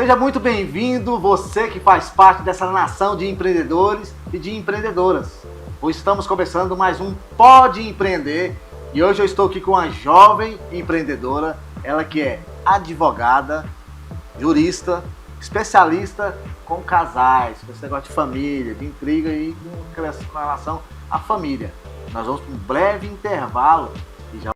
Seja muito bem-vindo, você que faz parte dessa nação de empreendedores e de empreendedoras. Hoje estamos começando mais um Pode Empreender e hoje eu estou aqui com uma jovem empreendedora, ela que é advogada, jurista, especialista com casais, com esse negócio de família, de intriga e com relação à família. Nós vamos para um breve intervalo e já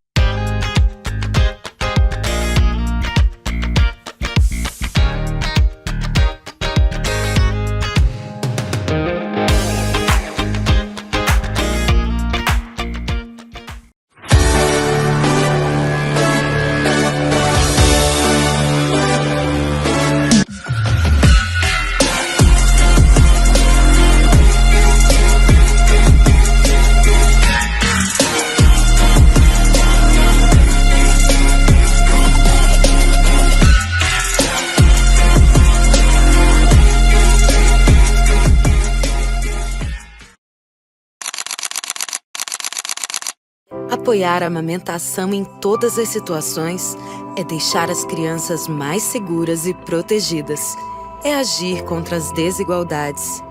Apoiar a amamentação em todas as situações é deixar as crianças mais seguras e protegidas. É agir contra as desigualdades.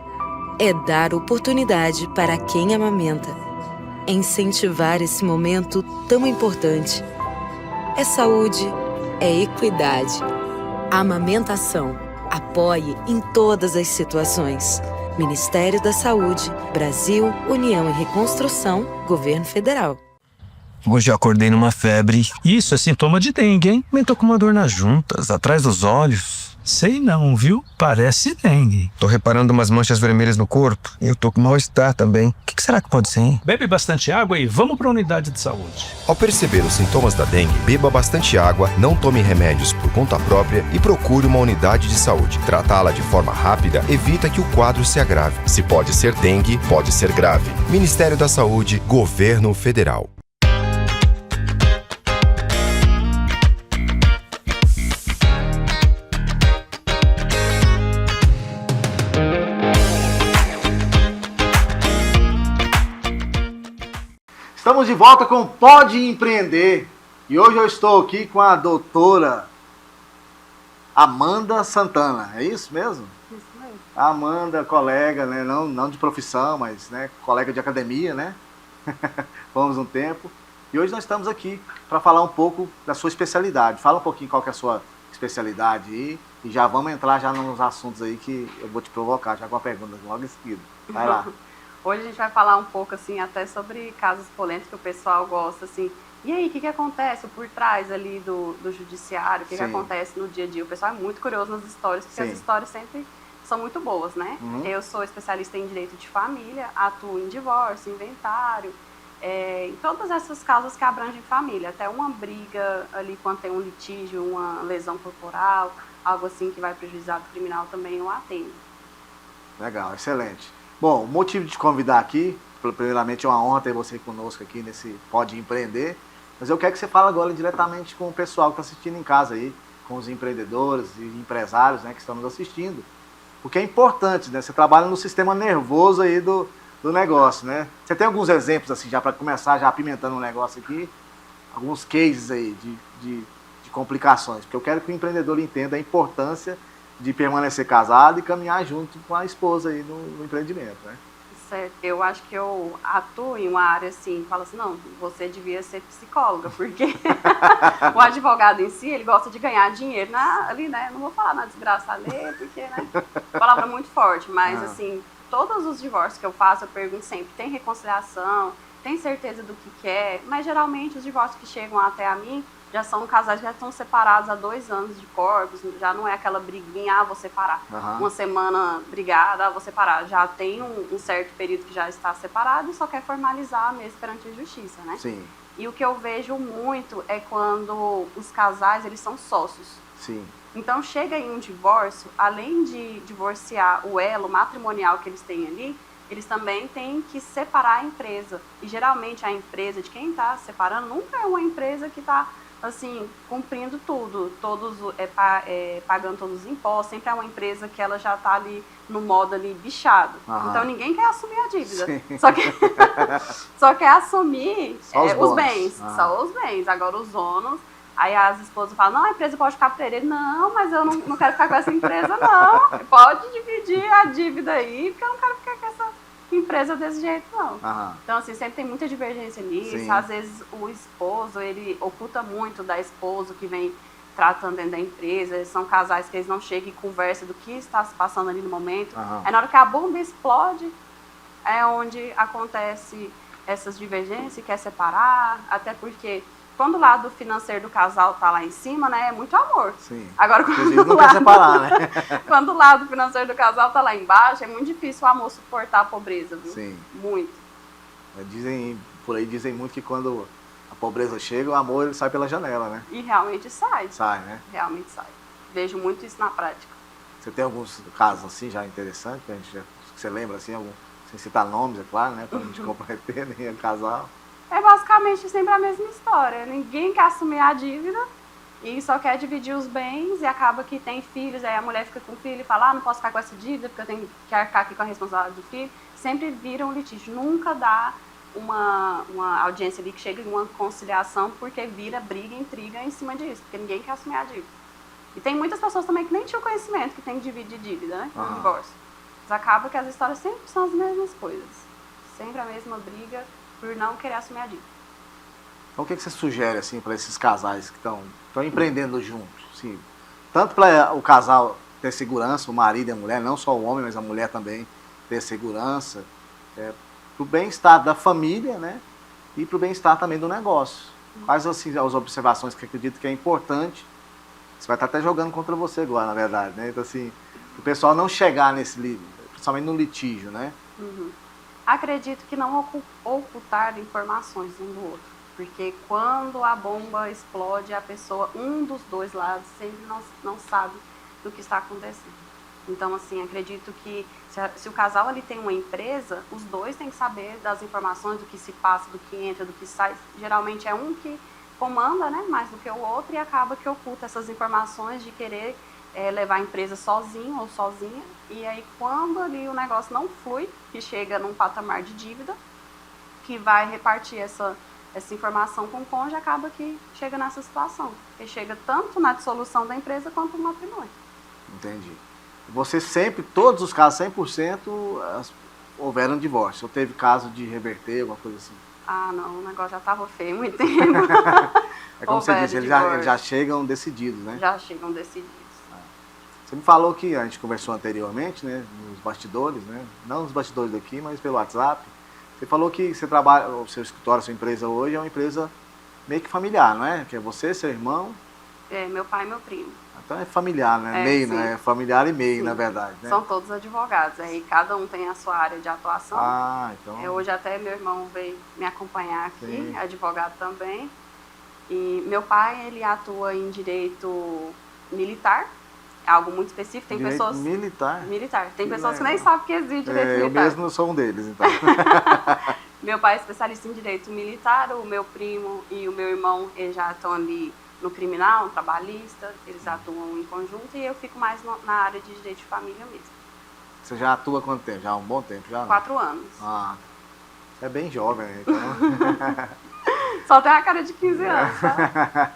É dar oportunidade para quem amamenta. É incentivar esse momento tão importante. É saúde, é equidade. A amamentação. Apoie em todas as situações. Ministério da Saúde, Brasil, União e Reconstrução, Governo Federal. Hoje eu acordei numa febre. Isso é sintoma de dengue, hein? Também tô com uma dor nas juntas, atrás dos olhos. Sei não, viu? Parece dengue. Tô reparando umas manchas vermelhas no corpo. E eu tô com mal-estar também. O que será que pode ser, hein? Bebe bastante água e vamos para a unidade de saúde. Ao perceber os sintomas da dengue, beba bastante água, não tome remédios por conta própria e procure uma unidade de saúde. Tratá-la de forma rápida evita que o quadro se agrave. Se pode ser dengue, pode ser grave. Ministério da Saúde, Governo Federal. Estamos de volta com Pode Empreender e hoje eu estou aqui com a doutora Amanda Santana, é isso mesmo? Isso mesmo. A Amanda, colega, né? não de profissão, mas né, colega de academia, né? Fomos um tempo. E hoje nós estamos aqui para falar um pouco da sua especialidade. Fala um pouquinho qual que é a sua especialidade aí e já vamos entrar já nos assuntos aí que eu vou te provocar já com a pergunta logo em seguida. Vai lá. Hoje a gente vai falar um pouco, assim, até sobre casos polêmicos que o pessoal gosta, assim. E aí, o que acontece por trás ali do judiciário? O que acontece no dia a dia? O pessoal é muito curioso nas histórias, porque as histórias sempre são muito boas, né? Eu sou especialista em direito de família, atuo em divórcio, inventário, em todas essas causas que abrangem família. Até uma briga ali, quando tem um litígio, uma lesão corporal, algo assim que vai prejudicar o criminal, também eu atendo. Legal, excelente. Bom, o motivo de te convidar aqui, primeiramente é uma honra ter você conosco aqui nesse Pode Empreender, mas eu quero que você fale agora diretamente com o pessoal que está assistindo em casa aí, com os empreendedores e empresários, né, que estão nos assistindo, porque é importante, né, você trabalha no sistema nervoso aí do negócio, né? Você tem alguns exemplos, assim, já para começar, já apimentando o negócio aqui, alguns cases aí de complicações, porque eu quero que o empreendedor entenda a importância de permanecer casado e caminhar junto com a esposa aí no empreendimento, né? Certo. Eu acho que eu atuo em uma área assim, falo assim, não, você devia ser psicóloga, porque o advogado em si, ele gosta de ganhar dinheiro ali, né? Não vou falar na desgraça alheia, porque, né? Palavra muito forte, mas assim, todos os divórcios que eu faço, eu pergunto sempre, tem reconciliação, tem certeza do que quer? Mas geralmente os divórcios que chegam até a mim, já são casais que já estão separados há 2 anos de corpos, já não é aquela briguinha, vou separar. Uma semana brigada, vou separar. Já tem um certo período que já está separado e só quer formalizar mesmo perante a justiça, né? Sim. E o que eu vejo muito é quando os casais, eles são sócios. Sim. Então chega em um divórcio, além de divorciar o elo matrimonial que eles têm ali, eles também têm que separar a empresa. E geralmente a empresa de quem está separando nunca é uma empresa que está assim, cumprindo tudo, pagando todos os impostos, sempre é uma empresa que ela já está ali no modo ali bichado. Então ninguém quer assumir a dívida. Só quer assumir os bens. Só os bens. Agora os ônus Aí as esposas falam, não, a empresa pode ficar para ele. Não, mas eu não quero ficar com essa empresa, não. Pode dividir a dívida aí, porque eu não quero ficar com essa empresa desse jeito, não. Aham. Então, assim, sempre tem muita divergência nisso. Sim. Às vezes o esposo, ele oculta muito da esposa que vem tratando dentro da empresa. São casais que eles não chegam e conversam do que está se passando ali no momento. Aham. Aí na hora que a bomba explode, é onde acontece essas divergências, quer separar, até porque quando o lado financeiro do casal tá lá em cima, né, é muito amor. Sim. Agora, Inclusive, não quer separar, né? quando o lado financeiro do casal tá lá embaixo, é muito difícil o amor suportar a pobreza, viu? Sim. Muito. Por aí dizem muito que quando a pobreza chega, o amor ele sai pela janela, né? E realmente sai. Sai, né? Realmente sai. Vejo muito isso na prática. Você tem alguns casos assim já interessantes, que você lembra assim, algum, sem citar nomes, é claro, né? Pra não te comprometer, nem o casal. É basicamente sempre a mesma história. Ninguém quer assumir a dívida e só quer dividir os bens e acaba que tem filhos, aí a mulher fica com o filho e fala, não posso ficar com essa dívida porque eu tenho que arcar aqui com a responsabilidade do filho. Sempre vira um litígio. Nunca dá uma audiência ali que chega em uma conciliação porque vira briga, intriga em cima disso, porque ninguém quer assumir a dívida. E tem muitas pessoas também que nem tinham conhecimento que tem que dividir dívida, né? No divórcio. Mas acaba que as histórias sempre são as mesmas coisas. Sempre a mesma briga por não querer assumir a dívida. Então o que você sugere assim para esses casais que estão empreendendo juntos? Assim, tanto para o casal ter segurança, o marido e a mulher, não só o homem, mas a mulher também ter segurança, para o bem-estar da família, né? E para o bem-estar também do negócio. Quais assim, as observações que eu acredito que é importante? Você vai estar até jogando contra você agora, na verdade, né? Então assim, o pessoal não chegar nesse livro, principalmente no litígio, né? Uhum. Acredito que não ocultar informações um do outro, porque quando a bomba explode, a pessoa, um dos dois lados, sempre não sabe do que está acontecendo. Então, assim, acredito que se o casal ali tem uma empresa, os dois têm que saber das informações, do que se passa, do que entra, do que sai. Geralmente é um que comanda, né, mais do que o outro e acaba que oculta essas informações de querer levar a empresa sozinho ou sozinha, e aí quando ali o negócio não flui, que chega num patamar de dívida, que vai repartir essa informação com o cônjuge, acaba que chega nessa situação, que chega tanto na dissolução da empresa quanto no matrimônio. Entendi. Você sempre, todos os casos, 100%, houveram divórcio, ou teve caso de reverter, alguma coisa assim? Ah, não, o negócio já estava feio há muito tempo. É como você disse, eles já chegam decididos, né? Já chegam decididos. Você me falou que a gente conversou anteriormente, né, nos bastidores, né, não nos bastidores daqui, mas pelo WhatsApp. Você falou que você trabalha, o seu escritório, a sua empresa hoje é uma empresa meio que familiar, não é? Que é você, seu irmão. É, meu pai e meu primo. Então é familiar, né? É, Meio, sim. né? É familiar e meio, Sim. na verdade, né? São todos advogados, aí cada um tem a sua área de atuação. Ah, então. Hoje até meu irmão veio me acompanhar aqui, Sim. advogado também. E meu pai, ele atua em direito militar, é algo muito específico. Tem Direito pessoas... militar. Militar. Tem Que pessoas que legal. nem sabem que existe direito Eu militar. mesmo sou um deles, então. Meu pai é especialista em direito militar, o meu primo e o meu irmão eles já estão ali no criminal, no trabalhista, eles atuam em conjunto e eu fico mais na área de direito de família mesmo. Você já atua há quanto tempo? Já há um bom tempo? Já? 4 anos. Ah, você é bem jovem, né? Então... Só tem a cara de 15 anos, tá?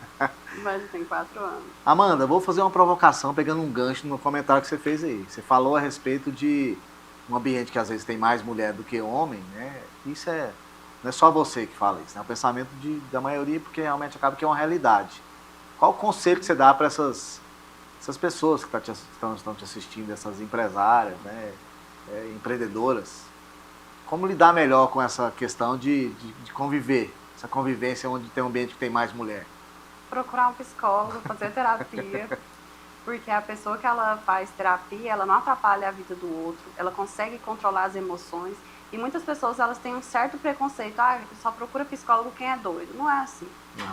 Mas tem 4 anos. Amanda, vou fazer uma provocação pegando um gancho no comentário que você fez aí. Você falou a respeito de um ambiente que às vezes tem mais mulher do que homem, né? Isso não é só você que fala isso, né? É o pensamento da maioria, porque realmente acaba que é uma realidade. Qual o conselho que você dá para essas pessoas que estão te assistindo, essas empresárias, né? Empreendedoras? Como lidar melhor com essa questão de conviver, essa convivência onde tem um ambiente que tem mais mulher? Procurar um psicólogo, fazer terapia, porque a pessoa que ela faz terapia, ela não atrapalha a vida do outro, ela consegue controlar as emoções, e muitas pessoas elas têm um certo preconceito, só procura psicólogo quem é doido. Não é assim,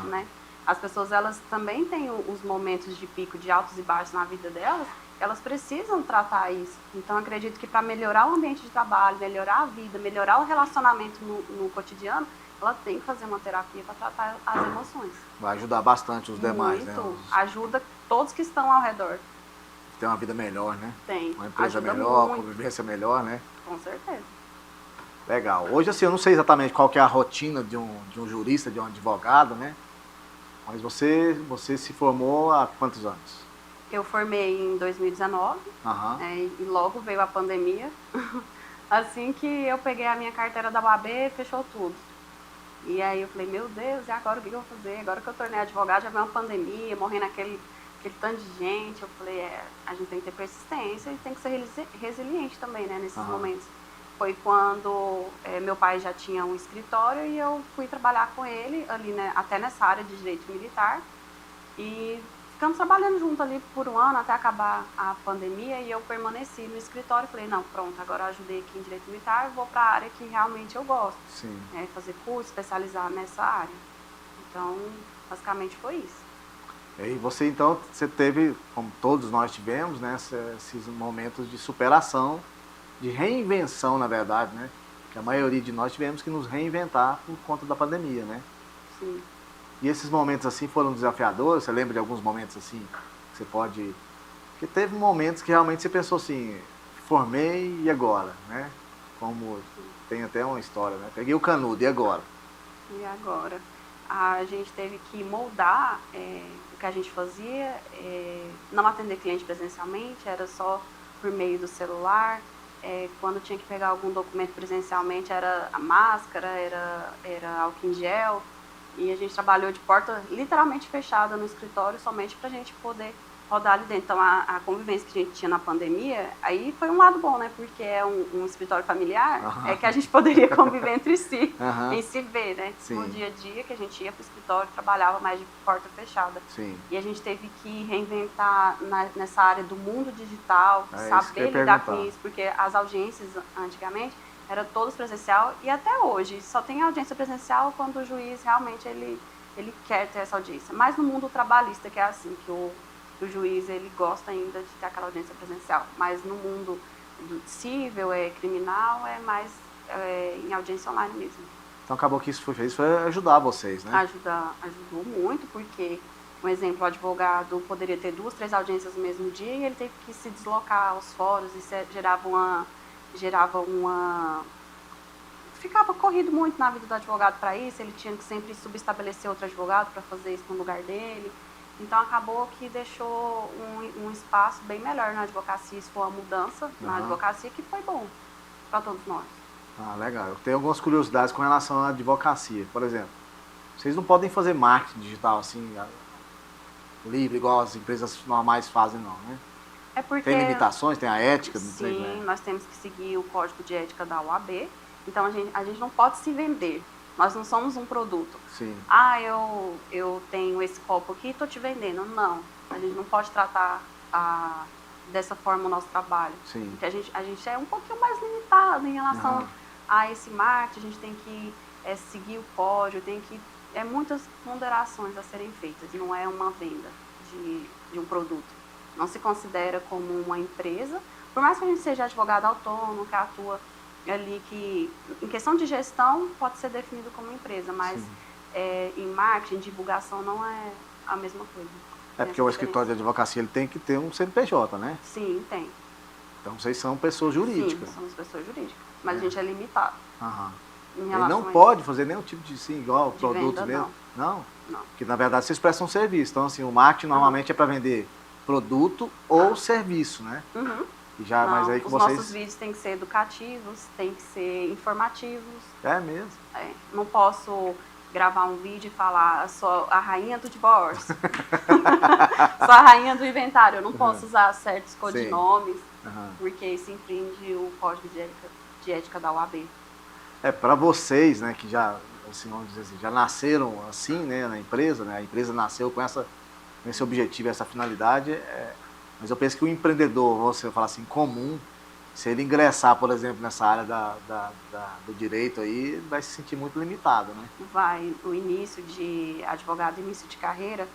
né? As pessoas elas também têm os momentos de pico, de altos e baixos na vida delas, elas precisam tratar isso. Então acredito que para melhorar o ambiente de trabalho, melhorar a vida, melhorar o relacionamento no cotidiano, ela tem que fazer uma terapia para tratar as emoções. Vai ajudar bastante os demais, Muito. né? Ajuda todos que estão ao redor. Ter uma vida melhor, né? Tem. Uma empresa Ajuda melhor, muito. convivência melhor, né? Com certeza. Legal. Hoje, assim, eu não sei exatamente qual que é a rotina de um jurista, de um advogado, né? Mas você se formou há quantos anos? Eu formei em 2019, Aham. e logo veio a pandemia. Assim que eu peguei a minha carteira da UAB, fechou tudo. E aí eu falei, meu Deus, e agora o que eu vou fazer? Agora que eu tornei advogada, já veio uma pandemia, morrendo aquele tanto de gente. Eu falei, a gente tem que ter persistência e tem que ser resiliente também, né, nesses momentos. Foi quando meu pai já tinha um escritório e eu fui trabalhar com ele ali, né, até nessa área de direito militar. E ficamos trabalhando junto ali por um ano até acabar a pandemia e eu permaneci no escritório. Falei, não, pronto, agora eu ajudei aqui em direito militar, vou para a área que realmente eu gosto. Sim. Fazer curso, especializar nessa área. Então, basicamente foi isso. E você, então, você teve, como todos nós tivemos, né, esses momentos de superação, de reinvenção, na verdade, né? Que a maioria de nós tivemos que nos reinventar por conta da pandemia, né? Sim. E esses momentos assim foram desafiadores? Você lembra de alguns momentos assim que você pode... Porque teve momentos que realmente você pensou assim, formei e agora, né? Como tem até uma história, né? Peguei o canudo, e agora? E agora? A gente teve que moldar o que a gente fazia, não atender cliente presencialmente, era só por meio do celular. Quando tinha que pegar algum documento presencialmente, era a máscara, era álcool em gel. E a gente trabalhou de porta literalmente fechada no escritório, somente para a gente poder rodar ali dentro. Então, a convivência que a gente tinha na pandemia, aí foi um lado bom, né? Porque é um escritório familiar, que a gente poderia conviver entre si, em se ver, né? Sim. No dia a dia que a gente ia para o escritório, trabalhava mais de porta fechada. Sim. E a gente teve que reinventar nessa área do mundo digital, Isso que eu saber ia lidar perguntar. com isso, porque as audiências antigamente era todas presencial e até hoje só tem audiência presencial quando o juiz realmente ele quer ter essa audiência. Mas no mundo trabalhista que é assim, que o juiz ele gosta ainda de ter aquela audiência presencial. Mas no mundo civil, criminal, é mais em audiência online mesmo. Então acabou que isso foi ajudar vocês, né? Ajudou muito, porque, um exemplo, o advogado poderia ter 2, 3 audiências no mesmo dia e ele teve que se deslocar aos fóruns e gerava uma... Ficava corrido muito na vida do advogado para isso, ele tinha que sempre subestabelecer outro advogado para fazer isso no lugar dele. Então acabou que deixou um espaço bem melhor na advocacia. Isso foi uma mudança na advocacia que foi bom para todos nós. Ah, legal. Eu tenho algumas curiosidades com relação à advocacia. Por exemplo, vocês não podem fazer marketing digital assim, livre, igual as empresas normais fazem, não, né? É porque... Tem limitações, tem a ética? Sim, nós temos que seguir o código de ética da UAB. Então a gente não pode se vender. Nós não somos um produto. Sim. Ah, eu tenho esse copo aqui e estou te vendendo. Não. A gente não pode tratar dessa forma o nosso trabalho. Sim. Porque a gente é um pouquinho mais limitado em relação a esse marketing. A gente tem que seguir o código, muitas ponderações a serem feitas. Não é uma venda de um produto. Não se considera como uma empresa. Por mais que a gente seja advogado autônomo, que atua ali, que em questão de gestão pode ser definido como empresa, mas em marketing, divulgação não é a mesma coisa. Porque o escritório de advocacia ele tem que ter um CNPJ, né? Sim, tem. Então vocês são pessoas jurídicas. Sim, somos pessoas jurídicas, mas a gente é limitado. Ele não pode fazer nenhum tipo de igual de produtos venda, mesmo? Não. Porque na verdade vocês prestam serviço. Então assim, o marketing normalmente é para vender produto ou serviço, né? E já, mas aí que os vocês... nossos vídeos têm que ser educativos, têm que ser informativos. É mesmo? Não posso gravar um vídeo e falar, sou a rainha do divórcio, sou a rainha do inventário. Eu não posso usar certos codinomes, porque isso infringe o código de ética da UAB. Para vocês, né, que já, assim, vamos dizer assim, já nasceram assim, né, na empresa, né, a empresa nasceu com esse objetivo, essa finalidade, mas eu penso que o empreendedor, você fala assim, comum, se ele ingressar, por exemplo, nessa área do direito aí, vai se sentir muito limitado, né? O início de advogado, início de carreira,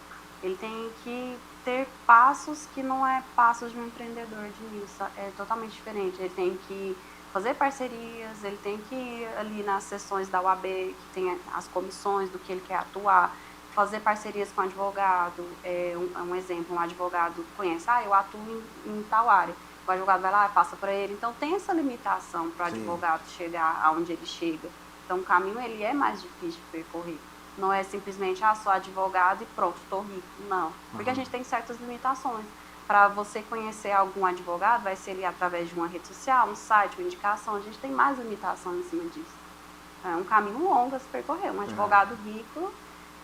ele tem que ter passos que não é passos de um empreendedor de início, é totalmente diferente. Ele tem que fazer parcerias, ele tem que ir ali nas sessões da UAB, que tem as comissões do que ele quer atuar, fazer parcerias com o advogado. Um exemplo, um advogado conhece, eu atuo em tal área. O advogado vai lá e passa para ele. Então tem essa limitação para o advogado chegar aonde ele chega. Então o caminho ele é mais difícil de percorrer. Não é simplesmente, sou advogado e pronto, estou rico. Não, porque a gente tem certas limitações. Para você conhecer algum advogado, vai ser ali através de uma rede social, um site, uma indicação. A gente tem mais limitações em cima disso. É um caminho longo a se percorrer. Um advogado rico,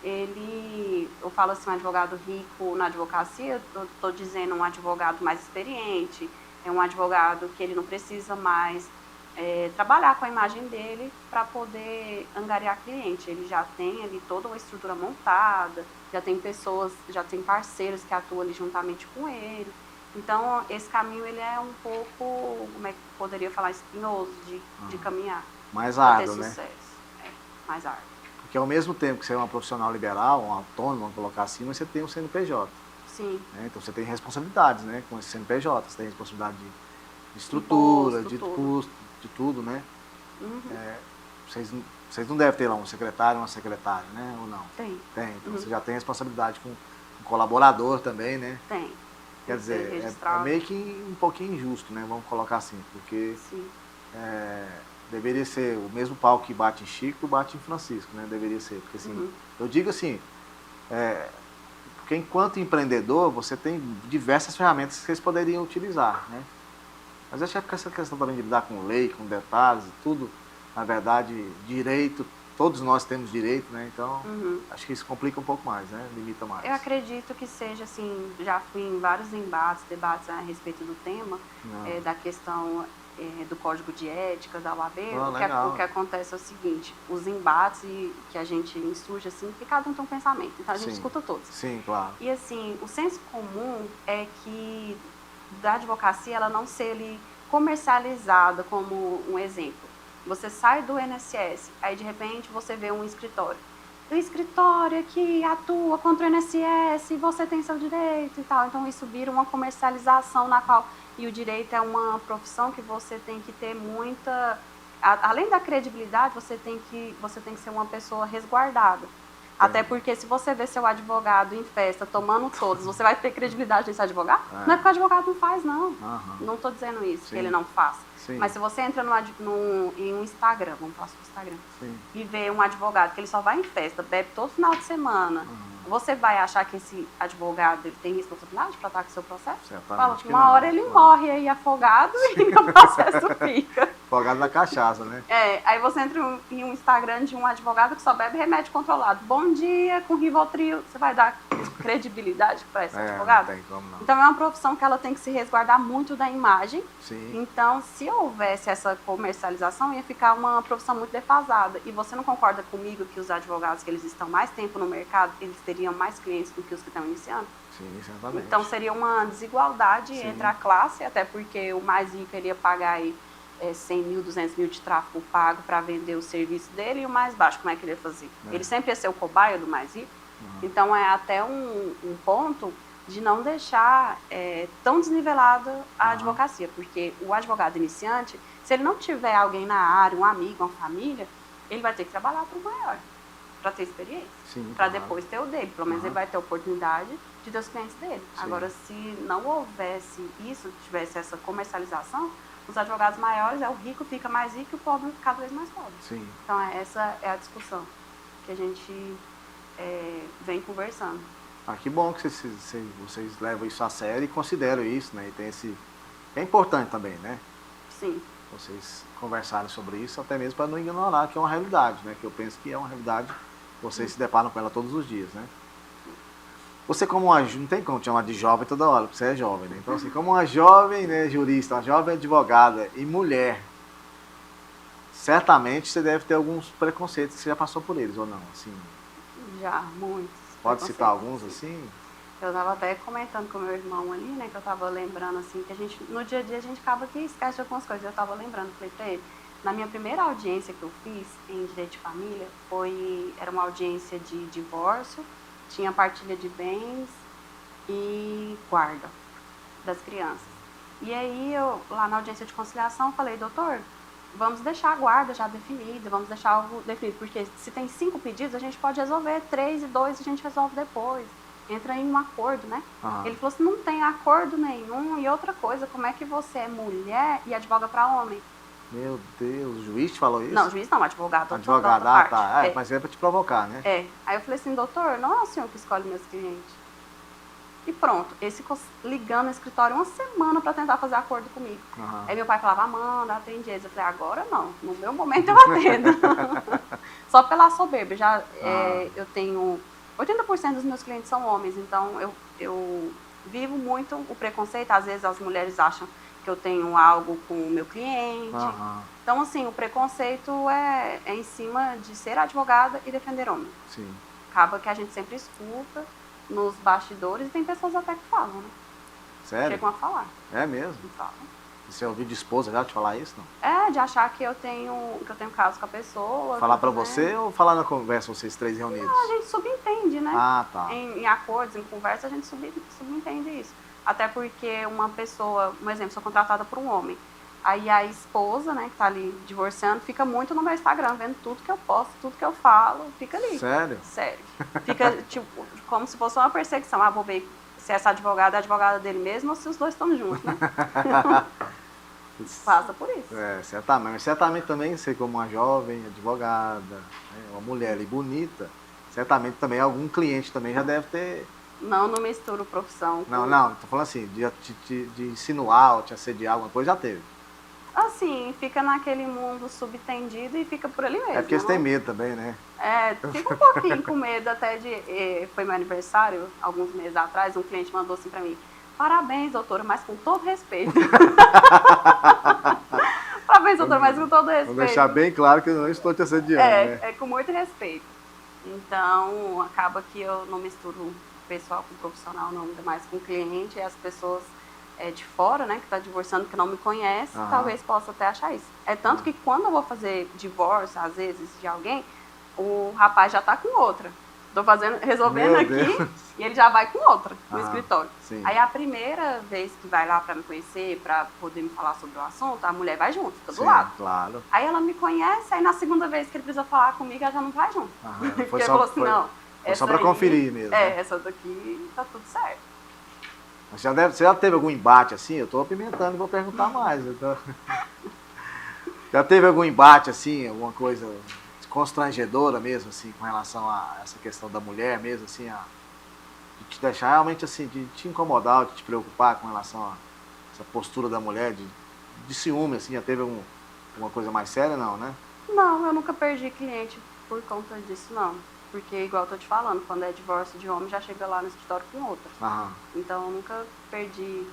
eu falo assim, um advogado rico na advocacia, eu estou dizendo um advogado mais experiente, é um advogado que ele não precisa mais trabalhar com a imagem dele para poder angariar cliente. Ele já tem ali toda uma estrutura montada, já tem pessoas, já tem parceiros que atuam ali juntamente com ele. Então, esse caminho ele é um pouco, como é que poderia falar, espinhoso de caminhar. Mais Pra ter árduo, né? sucesso. Mais árduo. Porque ao mesmo tempo que você é uma profissional liberal, um autônomo, vamos colocar assim, você tem um CNPJ. Sim. Né? Então você tem responsabilidades, né? Com esse CNPJ. Você tem responsabilidade de estrutura, Imposto, de tudo. custo, de tudo, né? Uhum. Vocês não devem ter lá um secretário, uma secretária, né? Ou não? Tem. Tem. Então você já tem responsabilidade com um colaborador também, né? Tem. Quer Tem que ser dizer, é registrado. meio que um pouquinho injusto, né? Vamos colocar assim, porque Sim. deveria ser o mesmo pau que bate em Chico, bate em Francisco, né? Deveria ser, porque assim, eu digo assim, porque enquanto empreendedor, você tem diversas ferramentas que vocês poderiam utilizar, né? Mas eu acho que essa questão também de lidar com lei, com detalhes e tudo, na verdade, direito, todos nós temos direito, né? Então, acho que isso complica um pouco mais, né? Limita mais. Eu acredito que seja assim, já fui em vários debates a respeito do tema, da questão do Código de Ética, da OAB. Legal. O que acontece é o seguinte, os embates que a gente insurge, assim, que cada um tem um pensamento, então a gente escuta todos. Sim, claro. E assim, o senso comum é que da advocacia ela não ser ali comercializada como um exemplo. Você sai do INSS, aí de repente você vê um escritório. O escritório que atua contra o INSS, você tem seu direito e tal. Então isso vira uma comercialização na qual... E o direito é uma profissão que você tem que ter muita... Além da credibilidade, você tem que ser uma pessoa resguardada. Até porque se você vê seu advogado em festa tomando todos, você vai ter credibilidade nesse advogado? Não é porque o advogado não faz, não. Não estou dizendo isso, que ele não faça. Mas se você entra em um Instagram, vamos falar sobre o Instagram, e vê um advogado que ele só vai em festa, bebe todo final de semana, você vai achar que esse advogado ele tem responsabilidade para estar com o seu processo? Fala que uma hora ele morre aí afogado e o processo fica. Afogado na cachaça, né? Aí você entra em um Instagram de um advogado que só bebe remédio controlado. Bom dia, com Rivotril. Você vai dar credibilidade para esse advogado? Não tem como não. Então é uma profissão que ela tem que se resguardar muito da imagem. Sim. Então, se houvesse essa comercialização, ia ficar uma profissão muito defasada. E você não concorda comigo que os advogados que eles estão mais tempo no mercado, eles teriam mais clientes do que os que estão iniciando? Sim, certamente. Então seria uma desigualdade entre a classe, até porque o mais rico iria pagar aí 100 mil, 200 mil de tráfego pago para vender o serviço dele, e o mais baixo, como é que ele ia fazer? Ele sempre ia ser o cobaia do mais rico. Então é até um ponto de não deixar tão desnivelada a advocacia, porque o advogado iniciante, se ele não tiver alguém na área, um amigo, uma família, ele vai ter que trabalhar para o maior, para ter experiência, para depois ter o dele. Pelo menos ele vai ter a oportunidade de ter os clientes dele. Agora, se não houvesse isso, tivesse essa comercialização, os advogados maiores, o rico fica mais rico e o pobre fica cada vez mais pobre. Sim. Então, essa é a discussão que a gente vem conversando. Que bom que vocês levam isso a sério e consideram isso, né? E tem esse... É importante também, né? Sim. Vocês conversarem sobre isso, até mesmo para não ignorar que é uma realidade, né? Que eu penso que é uma realidade, vocês se deparam com ela todos os dias, né? Você como uma... Não tem como te chamar de jovem toda hora, porque você é jovem, né? Então, assim, como uma jovem, né, jurista, uma jovem advogada e mulher, certamente você deve ter alguns preconceitos que você já passou por eles, ou não? Assim, já, muitos. Pode citar alguns, assim? Eu estava até comentando com meu irmão ali, né, que eu estava lembrando, assim, que a gente, no dia a dia, a gente acaba que esquece de algumas coisas. Eu estava lembrando, falei para ele, na minha primeira audiência que eu fiz em Direito de Família, era uma audiência de divórcio, tinha partilha de bens e guarda das crianças. E aí, eu, lá na audiência de conciliação, falei, doutor, vamos deixar a guarda já definida, vamos deixar algo definido, porque se tem 5 pedidos, a gente pode resolver 3 e 2 a gente resolve depois. Entra em um acordo, né? Ele falou assim, não tem acordo nenhum. E outra coisa, como é que você é mulher e advoga para homem? Meu Deus, o juiz te falou isso? Não, juiz não, advogado. Advogado, da outra tá. parte. Mas é pra te provocar, né? Aí eu falei assim, doutor, não é o senhor que escolhe meus clientes. E pronto, ele ficou ligando no escritório uma semana para tentar fazer acordo comigo. Aham. Aí meu pai falava, Amanda, atende eles. Eu falei, agora não, no meu momento eu atendo. Só pela soberba. Eu tenho 80% dos meus clientes são homens, então eu vivo muito o preconceito. Às vezes as mulheres acham que eu tenho algo com o meu cliente. Aham. Então, assim, o preconceito é em cima de ser advogada e defender homem. Sim. Acaba que a gente sempre escuta nos bastidores, e tem pessoas até que falam, né? Sério? Chegam a falar. É mesmo? Não falam. Você ouviu de esposa já te falar isso, não? É, de achar que eu tenho caso com a pessoa. Falar que pra eu tô você vendo. ou falar na conversa, vocês três reunidos? Não, a gente subentende, né? Ah, tá. Em acordos, em conversa, a gente subentende isso. Até porque uma pessoa, um exemplo, sou contratada por um homem. Aí a esposa, né, que tá ali divorciando, fica muito no meu Instagram, vendo tudo que eu posto, tudo que eu falo, fica ali. Sério? Sério. Fica, tipo, como se fosse uma perseguição. Ah, vou ver se essa advogada é advogada dele mesmo ou se os dois estão juntos, né? Passa por isso. Certamente. Mas certamente também, você como uma jovem advogada, né, uma mulher ali bonita, certamente também algum cliente também já deve ter... Não misturo profissão. Não, tô falando assim, de insinuar ou te assediar, alguma coisa já teve. Assim, fica naquele mundo subtendido e fica por ali mesmo. É porque eles têm medo também, né? Fica um pouquinho com medo até de... Foi meu aniversário, alguns meses atrás, um cliente mandou assim pra mim, parabéns, doutora, mas com todo respeito. Parabéns, doutora, mas com todo respeito. Vou deixar bem claro que eu não estou te assediando, né? É com muito respeito. Então, acaba que eu não misturo pessoal com profissional, não, ainda mais com cliente, e as pessoas de fora, né, que está divorciando, que não me conhece, talvez possa até achar isso. É tanto que quando eu vou fazer divórcio, às vezes, de alguém, o rapaz já está com outra. Tô resolvendo Meu aqui, Deus. e ele já vai com outra no escritório. Sim. Aí a primeira vez que vai lá para me conhecer, para poder me falar sobre o assunto, a mulher vai junto, fica do lado. Claro. Aí ela me conhece, aí na segunda vez que ele precisa falar comigo, ela já não vai junto. Porque ele falou assim, não, foi só essa para aí, conferir mesmo. né? Essa daqui tá tudo certo. Mas você já teve algum embate assim? Eu estou apimentando e vou perguntar mais. Já teve algum embate assim, alguma coisa constrangedora mesmo, assim, com relação a essa questão da mulher mesmo, assim, de te deixar realmente assim, de te incomodar, de te preocupar com relação a essa postura da mulher, de ciúme, assim, já teve alguma coisa mais séria, não, né? Não, eu nunca perdi cliente por conta disso, não. Porque, igual eu tô te falando, quando é divórcio de homem, já chega lá no escritório com outra. Então, eu nunca perdi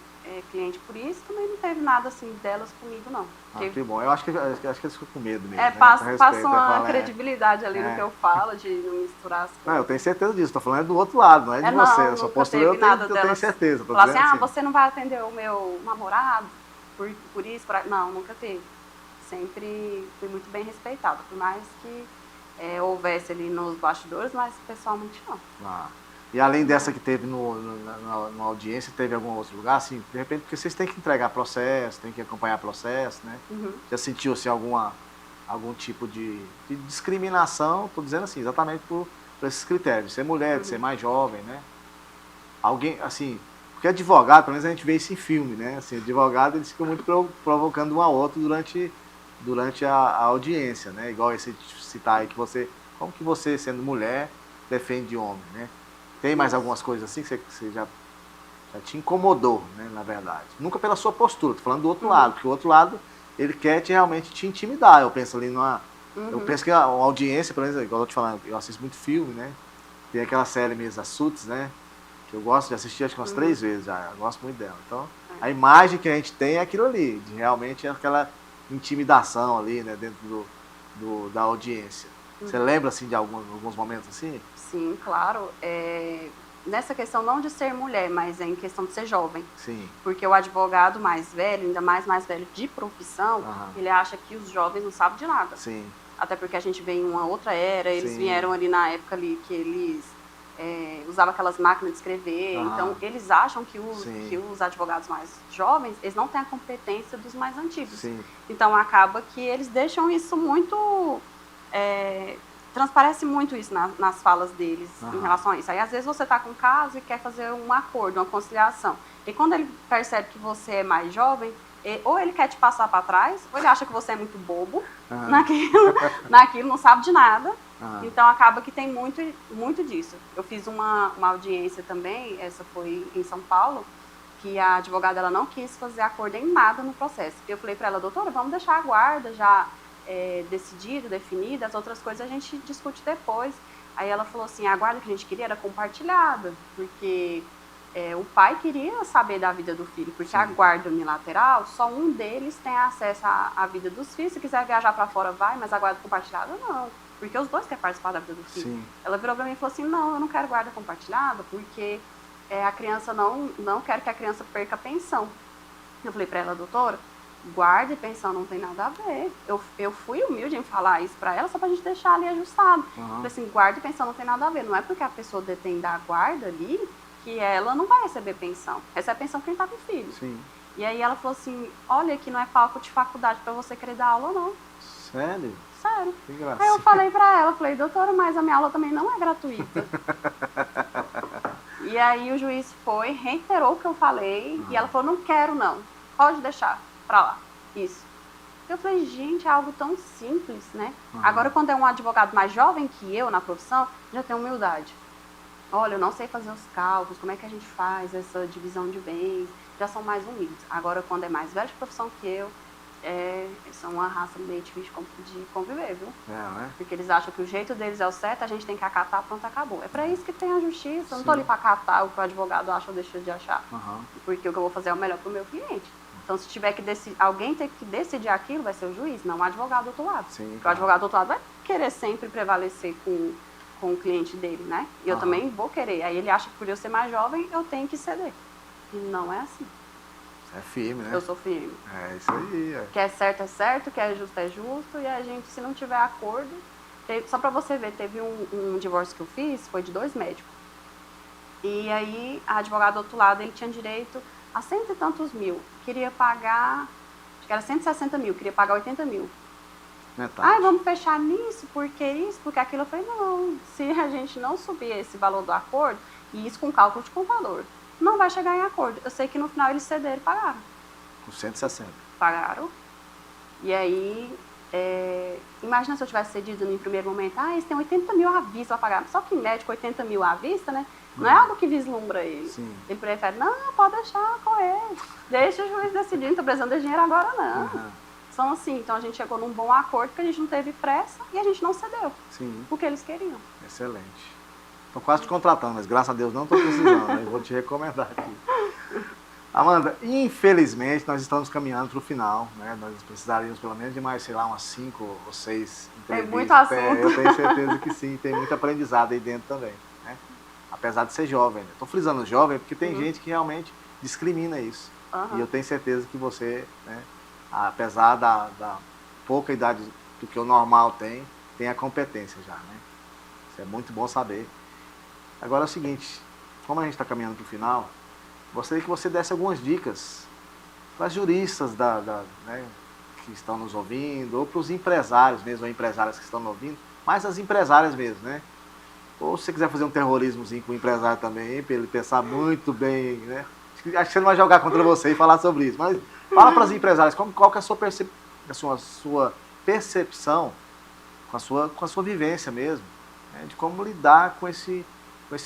cliente por isso, também não teve nada assim delas comigo, não. Que bom. Eu acho que eles ficam com medo mesmo. Passa uma credibilidade ali no que eu falo, de não misturar as coisas. Não, eu tenho certeza disso. Tô falando do outro lado, não é de você. A sua postura eu tenho certeza. Falar assim, você não vai atender o meu namorado por isso? Não, nunca teve. Sempre fui muito bem respeitada, por mais que houvesse ali nos bastidores, mas pessoalmente não. E além dessa que teve na audiência, teve algum outro lugar, assim, de repente, porque vocês têm que entregar processo, têm que acompanhar processo, né? Já sentiu assim, algum tipo de discriminação, estou dizendo assim, exatamente por esses critérios, de ser mulher, de ser mais jovem, né? Alguém, assim, porque advogado, pelo menos a gente vê isso em filme, né? Assim, advogado, eles ficam muito provocando um ao outro durante a audiência, né? Igual esse citar aí que como que você, sendo mulher, defende homem, né? Tem mais algumas coisas assim que você já te incomodou, né, na verdade? Nunca pela sua postura, tô falando do outro lado, porque o outro lado, ele quer realmente te intimidar. Eu penso ali eu penso que a audiência, pelo menos, igual eu tô te falando, eu assisto muito filme, né? Tem aquela série mesmo, a Suits, né? Que eu gosto de assistir, acho que umas 3 vezes já, eu gosto muito dela. Então, a imagem que a gente tem é aquilo ali, de realmente aquela intimidação ali, né, dentro da audiência. Você lembra, assim, de alguns momentos assim? Sim, claro. Nessa questão não de ser mulher, mas em questão de ser jovem. Sim. Porque o advogado mais velho, ainda mais velho de profissão, ele acha que os jovens não sabem de nada. Sim. Até porque a gente vem em uma outra era, eles Sim. vieram ali na época ali que eles usavam aquelas máquinas de escrever. Então, eles acham que os advogados mais jovens, eles não têm a competência dos mais antigos. Sim. Então, acaba que eles deixam isso muito... transparece muito isso nas falas deles em relação a isso. Aí, às vezes, você está com um caso e quer fazer um acordo, uma conciliação. E quando ele percebe que você é mais jovem, ou ele quer te passar para trás, ou ele acha que você é muito bobo Aham. naquilo, não sabe de nada. Aham. Então acaba que tem muito disso. Eu fiz uma audiência também, essa foi em São Paulo, que a advogada ela não quis fazer acordo em nada no processo. Eu falei para ela, doutora, vamos deixar a guarda já decidido, definida, as outras coisas a gente discute depois. Aí ela falou assim, a guarda que a gente queria era compartilhada, porque o pai queria saber da vida do filho, porque Sim. a guarda unilateral, só um deles tem acesso à vida dos filhos, se quiser viajar para fora vai, mas a guarda compartilhada não, porque os dois querem participar da vida do filho. Sim. Ela virou para mim e falou assim, não, eu não quero guarda compartilhada, porque a criança não quero que a criança perca a pensão. Eu falei para ela, doutora, guarda e pensão não tem nada a ver. Eu fui humilde em falar isso para ela, só pra gente deixar ali ajustado. Uhum. Falei assim, guarda e pensão não tem nada a ver. Não é porque a pessoa detém da guarda ali que ela não vai receber pensão. Essa é a pensão quem tá com filho. Sim. E aí ela falou assim, olha que não é palco de faculdade para você querer dar aula não. Sério? Sério. Que graça. Aí eu falei pra ela, falei, doutora, mas a minha aula também não é gratuita. E aí o juiz foi, reiterou o que eu falei, e ela falou, não quero não, pode deixar pra lá, isso. Eu falei, gente, é algo tão simples, né? Agora, quando é um advogado mais jovem que eu na profissão, já tem humildade. Olha, eu não sei fazer os cálculos, como é que a gente faz essa divisão de bens, já são mais humildes. Agora, quando é mais velho de profissão que eu, são uma raça meio difícil de conviver, viu? Né? Porque eles acham que o jeito deles é o certo, a gente tem que acatar, pronto, acabou. É pra isso que tem a justiça. Eu não tô ali pra acatar o que o advogado acha ou deixa de achar. Uhum. Porque o que eu vou fazer é o melhor pro meu cliente. Então, se tiver que alguém tem que decidir aquilo, vai ser o juiz, não o advogado do outro lado. Sim, Porque o advogado do outro lado vai querer sempre prevalecer com o cliente dele, né? E eu também vou querer. Aí ele acha que por eu ser mais jovem, eu tenho que ceder. E não é assim. É firme, né? Eu sou firme. É isso aí. Que é certo, que é justo, e a gente, se não tiver acordo... só pra você ver, teve um divórcio que eu fiz, foi de 2 médicos. E aí, a advogada do outro lado, ele tinha direito a 100 e tantos mil. Queria pagar, acho que era 160 mil, queria pagar 80 mil. Metade. Ai, vamos fechar nisso, porque isso, porque aquilo. Eu falei, não, se a gente não subir esse valor do acordo, e isso com cálculo de contador, não vai chegar em acordo. Eu sei que no final eles cederam e pagaram. Com 160. Pagaram. E aí, imagina se eu tivesse cedido no primeiro momento, eles têm 80 mil à vista para pagar. Só que em médico, 80 mil à vista, né? Não é algo que vislumbra ele. Sim. Ele prefere, não, pode deixar correr. Deixa o juiz decidir, não estou precisando de dinheiro agora, não. Uhum. São assim, então a gente chegou num bom acordo, porque a gente não teve pressa e a gente não cedeu. Sim. O que eles queriam. Excelente. Estou quase te contratando, mas graças a Deus não estou precisando. Eu vou te recomendar aqui. Amanda, infelizmente nós estamos caminhando para o final, né? Nós precisaríamos pelo menos de mais, sei lá, umas 5 ou 6 entrevistas. Tem muito assunto. Eu tenho certeza que sim, tem muito aprendizado aí dentro também, né? Apesar de ser jovem. Estou frisando jovem porque tem gente que realmente discrimina isso. E eu tenho certeza que você, né, apesar da pouca idade do que o normal tem a competência já, né? Isso é muito bom saber. Agora é o seguinte, como a gente está caminhando para o final, gostaria que você desse algumas dicas para as juristas né, que estão nos ouvindo, ou para os empresários mesmo, ou empresárias que estão nos ouvindo, mas as empresárias mesmo, né? Ou se você quiser fazer um terrorismozinho com o empresário também, para ele pensar muito bem, né? Acho que você não vai jogar contra você e falar sobre isso, mas fala para as empresárias, qual que é a sua percepção com a sua vivência mesmo, né, de como lidar com esse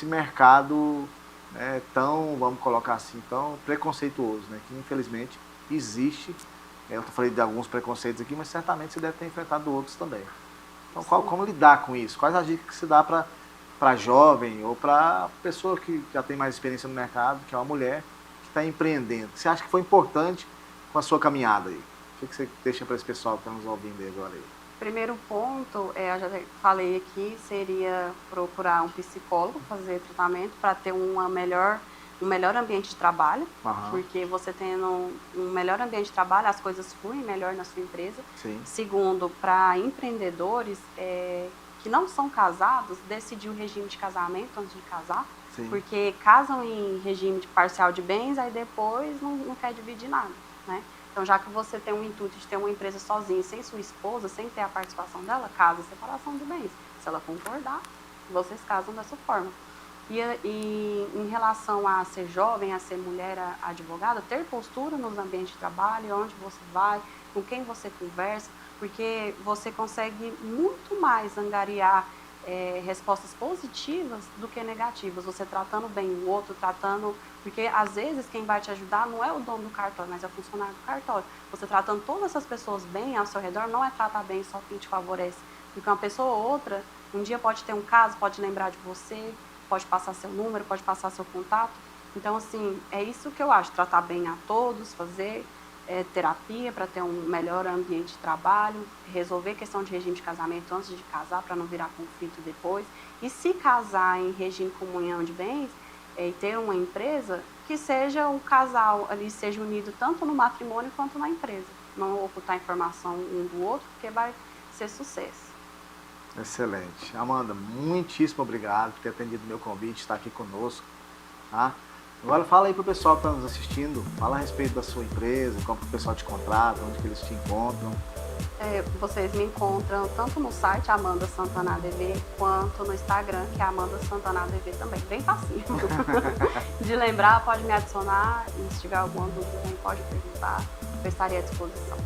mercado, né, tão, vamos colocar assim, tão preconceituoso, né, que infelizmente existe. Eu falei de alguns preconceitos aqui, mas certamente você deve ter enfrentado outros também. Então, como lidar com isso? Quais as dicas que você dá para jovem ou para pessoa que já tem mais experiência no mercado, que é uma mulher que está empreendendo? Você acha que foi importante com a sua caminhada aí? O que você deixa para esse pessoal que está nos ouvindo aí agora aí? Primeiro ponto, eu já falei aqui, seria procurar um psicólogo, fazer tratamento para ter um melhor ambiente de trabalho, porque você tendo um melhor ambiente de trabalho, as coisas fluem melhor na sua empresa. Sim. Segundo, para empreendedores que não são casados, decidir o regime de casamento antes de casar, Sim. porque casam em regime de parcial de bens, aí depois não quer dividir nada, né? Então, já que você tem um intuito de ter uma empresa sozinha, sem sua esposa, sem ter a participação dela, casa separação de bens. Se ela concordar, vocês casam dessa forma. E em relação a ser jovem, a ser mulher advogada, ter postura nos ambientes de trabalho, onde você vai, com quem você conversa, porque você consegue muito mais angariar respostas positivas do que negativas. Você tratando bem o outro, porque às vezes quem vai te ajudar não é o dono do cartório, mas é o funcionário do cartório. Você tratando todas essas pessoas bem ao seu redor, não é tratar bem só quem te favorece. Porque uma pessoa ou outra, um dia pode ter um caso, pode lembrar de você, pode passar seu número, pode passar seu contato. Então, assim, é isso que eu acho, tratar bem a todos, fazer terapia para ter um melhor ambiente de trabalho, resolver questão de regime de casamento antes de casar, para não virar conflito depois. E se casar em regime de comunhão de bens e ter uma empresa, que seja o casal ali, seja unido tanto no matrimônio quanto na empresa. Não ocultar informação um do outro, porque vai ser sucesso. Excelente. Amanda, muitíssimo obrigado por ter atendido o meu convite, estar aqui conosco. Tá? Agora fala aí pro pessoal que está nos assistindo, fala a respeito da sua empresa, como que o pessoal te contrata, onde que eles te encontram. Vocês me encontram tanto no site Amanda Santana ADV, quanto no Instagram, que é Amanda Santana ADV também, bem facinho. De lembrar, pode me adicionar, e se tiver alguma dúvida também pode perguntar, eu estarei à disposição.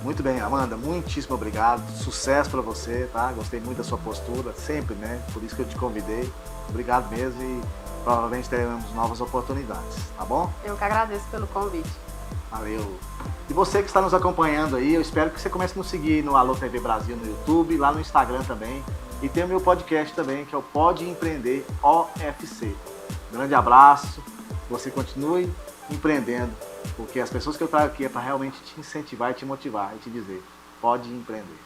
Muito bem, Amanda, muitíssimo obrigado, sucesso para você, tá? Gostei muito da sua postura, sempre, né? Por isso que eu te convidei. Obrigado mesmo e provavelmente teremos novas oportunidades, tá bom? Eu que agradeço pelo convite. Valeu. E você que está nos acompanhando aí, eu espero que você comece a nos seguir no Alô TV Brasil no YouTube, lá no Instagram também. E tem o meu podcast também, que é o Pode Empreender OFC. Grande abraço, você continue empreendendo, porque as pessoas que eu trago aqui é para realmente te incentivar e te motivar e te dizer, pode empreender.